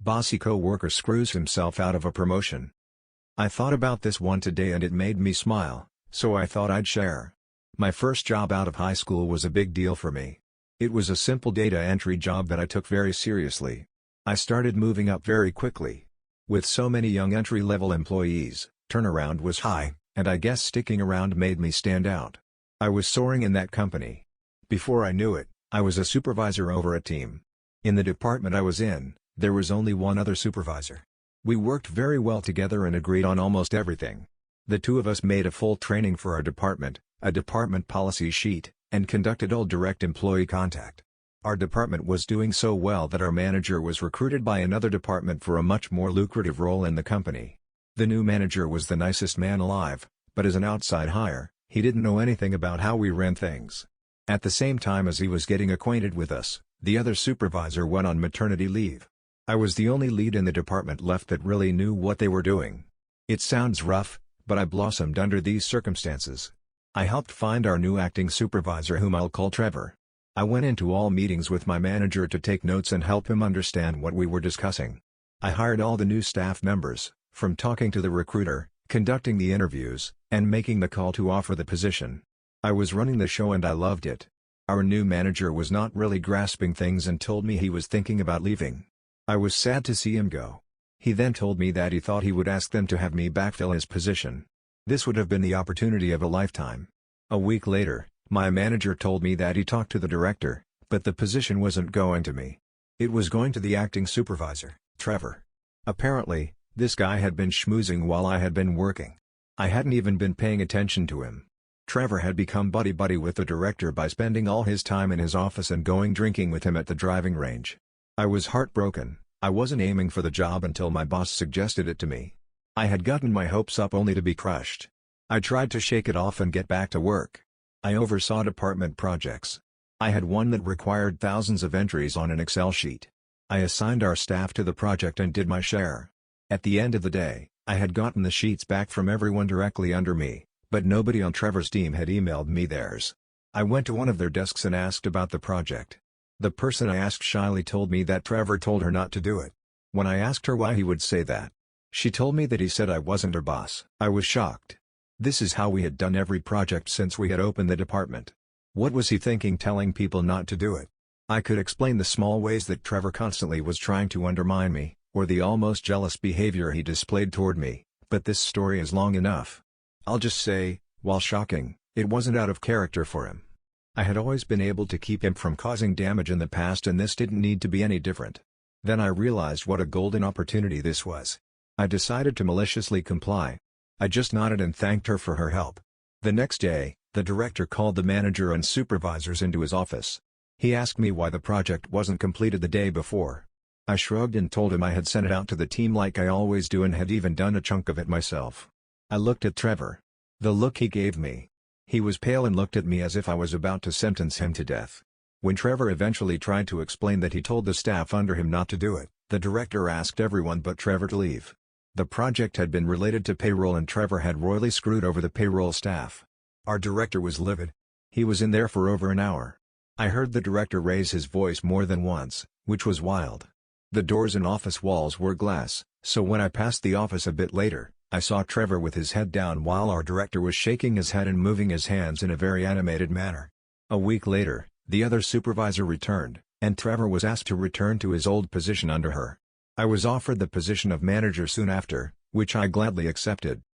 bossy co-worker screws himself out of a promotion. I thought about this one today and it made me smile, so I thought I'd share. My first job out of high school was a big deal for me. It was a simple data entry job that I took very seriously. I started moving up very quickly. With so many young entry-level employees, turnaround was high, and I guess sticking around made me stand out. I was soaring in that company. Before I knew it, I was a supervisor over a team. In the department I was in, there was only one other supervisor. We worked very well together and agreed on almost everything. The two of us made a full training for our department, a department policy sheet, and conducted all direct employee contact. Our department was doing so well that our manager was recruited by another department for a much more lucrative role in the company. The new manager was the nicest man alive, but as an outside hire, he didn't know anything about how we ran things. At the same time as he was getting acquainted with us, the other supervisor went on maternity leave. I was the only lead in the department left that really knew what they were doing. It sounds rough, but I blossomed under these circumstances. I helped find our new acting supervisor, whom I'll call Trevor. I went into all meetings with my manager to take notes and help him understand what we were discussing. I hired all the new staff members, from talking to the recruiter, conducting the interviews, and making the call to offer the position. I was running the show and I loved it. Our new manager was not really grasping things and told me he was thinking about leaving. I was sad to see him go. He then told me that he thought he would ask them to have me backfill his position. This would have been the opportunity of a lifetime. A week later, my manager told me that he talked to the director, but the position wasn't going to me. It was going to the acting supervisor, Trevor. Apparently, this guy had been schmoozing while I had been working. I hadn't even been paying attention to him. Trevor had become buddy-buddy with the director by spending all his time in his office and going drinking with him at the driving range. I was heartbroken. I wasn't aiming for the job until my boss suggested it to me. I had gotten my hopes up only to be crushed. I tried to shake it off and get back to work. I oversaw department projects. I had one that required thousands of entries on an Excel sheet. I assigned our staff to the project and did my share. At the end of the day, I had gotten the sheets back from everyone directly under me, but nobody on Trevor's team had emailed me theirs. I went to one of their desks and asked about the project. The person I asked shyly told me that Trevor told her not to do it. When I asked her why he would say that, she told me that he said I wasn't her boss. I was shocked. This is how we had done every project since we had opened the department. What was he thinking telling people not to do it? I could explain the small ways that Trevor constantly was trying to undermine me, or the almost jealous behavior he displayed toward me, but this story is long enough. I'll just say, while shocking, it wasn't out of character for him. I had always been able to keep him from causing damage in the past and this didn't need to be any different. Then I realized what a golden opportunity this was. I decided to maliciously comply. I just nodded and thanked her for her help. The next day, the director called the manager and supervisors into his office. He asked me why the project wasn't completed the day before. I shrugged and told him I had sent it out to the team like I always do and had even done a chunk of it myself. I looked at Trevor. The look he gave me. He was pale and looked at me as if I was about to sentence him to death. When Trevor eventually tried to explain that he told the staff under him not to do it, the director asked everyone but Trevor to leave. The project had been related to payroll and Trevor had royally screwed over the payroll staff. Our director was livid. He was in there for over an hour. I heard the director raise his voice more than once, which was wild. The doors and office walls were glass, so when I passed the office a bit later, I saw Trevor with his head down while our director was shaking his head and moving his hands in a very animated manner. A week later, the other supervisor returned, and Trevor was asked to return to his old position under her. I was offered the position of manager soon after, which I gladly accepted.